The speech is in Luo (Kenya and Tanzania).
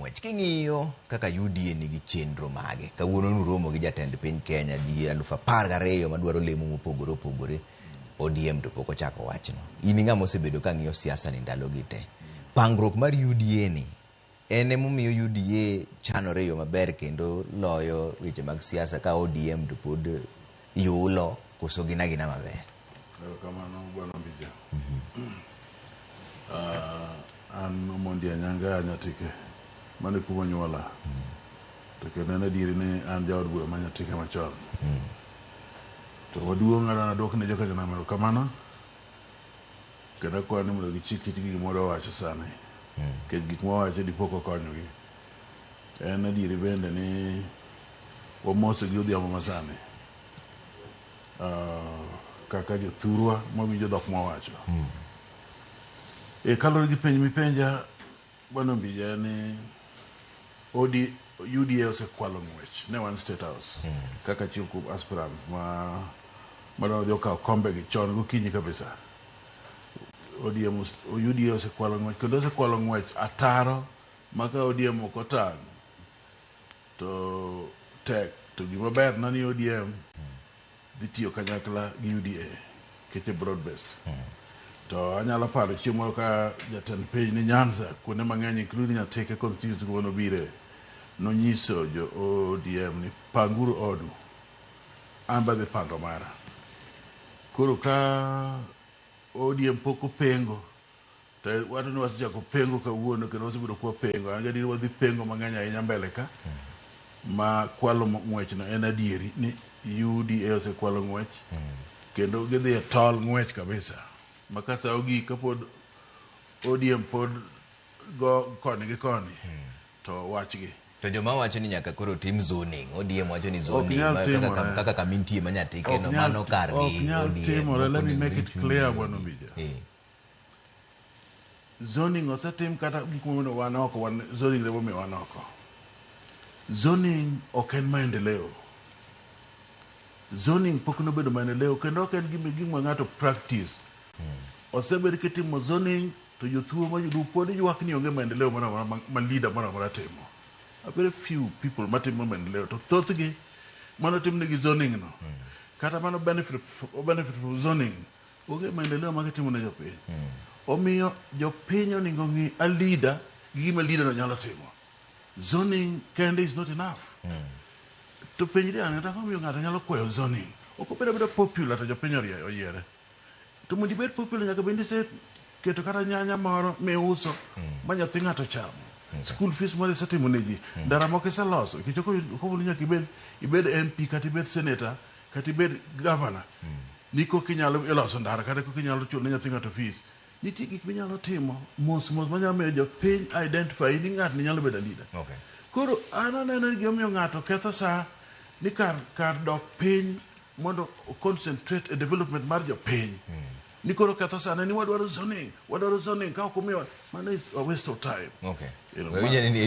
ng'wech. King'iyo kaka UDA nigi chenro mage. Kawuono nuromo gi jatend piny Kenya ji 12,000 madwaro lemo mopogore opogore. ODM to pok ochako wachno. In ng'ama osebedo ka ng'iyo siasa ni ndalo gi te. Pangruok mar UDA ni en emomiyo UDA chanore yo maber kendo loyo weche mag siasa ka ODM to pod yulo koso gina maber. Kamano bwana Mbija. An Omondi Anyanga Nyatike mane kuma nyuola. To kendo na diri ni an jaod bura ma Nyatike machon. To waduong' ana dok ne joka jana mero kamano. Kendo kwani mondo gichik itgi gimoro wacho sani. Kech gik mawacho dipoko konyogi. En adiri bende ni wamoso gi odhiambo masani. Kaka jothurwa mawinjo dhok mawacho. Kalore gi penj mipenja bwana Mbija ni UDA osekwalo ng'wech ne wan State House kaka chief kuom aspirants madwa okawo kombe gi chon gokinyi kabisa. UDA osekwalo ng'wech kendo osekwalo ng'wech ataro maka ODM ok otang' to tek to gima ber na ni ODM dhi tiyo kanyakla gi UDA keche broad based. To anyalo paro chieng' moro ka jatend piny ni Nyanza kuonde mang'eny including Nyatike constituency kuono bire nonyiso jo ODM ni panguru odu amba dhi pango mara. Koro ka ODM pok opengo to wato ni wasechako pengo kawuono kendo wasebedo kwa pengo an gadieri wadhi pengo mang'eny ahinya mbele ka ma kwalo ng'wech no en adieri ni UDA osekwalo ng'wech kendo gidhi e tol ng'wech kabisa makasa ogi kapod ODM pod go koni gi koni to wachgi. To joma wacho ni nyaka koro tim zoning, ODM wacho ni zoning kaka kamintie ma Nyatike no mano kargi ODM. Let me make it clear bwana Mbija. Zoning osetim kata gik mono wan oko zoning lebo mi wan oko. Zoning ok en maendeleo. Zoning pok nobedo maendeleo kendo ok en gima ng'ato practice. Osebed kitimo zoning to jothuo majudu pod ywak ni onge maendeleo ma leader mara timo. A very few people matimo maendeleo to thothgi mano timne gi zoning no. Kata mano benefit from zoning onge maendeleo ma gitimo ne jopiny. Omiyo jopiny oningo ng'i a leader gi gima leader no nyalo timo. Zoning kende is not enough. To penjri an kata omiyo ng'ato nyalo kwayo zoning. Ok obedo popular to jopiny oyiere. To mondo ibed popular nyaka bende se keto kata nyanya moro miuso ma nyathi ng'ato chamo. School fees moro isetimo ne ji. Ndara moko iseloso. Nikech ok nyaka ibed MP kata ibed senator kata ibed governor. Niko kinyalo iloso ndara kata kinyalo chulo ne nyathi ng'ato fees. Nitie gik minyalo timo mos manyalo miyo jopiny identify ni ng'at ni nyalo bedo leader. Koro an aneno ni gimomiyo ng'ato ketho sa ni kar dok piny mondo concentrate a development mar jopiny. Ni koro ketho sa ni wadwaro zoning ka ok omiyo mano is a waste of time.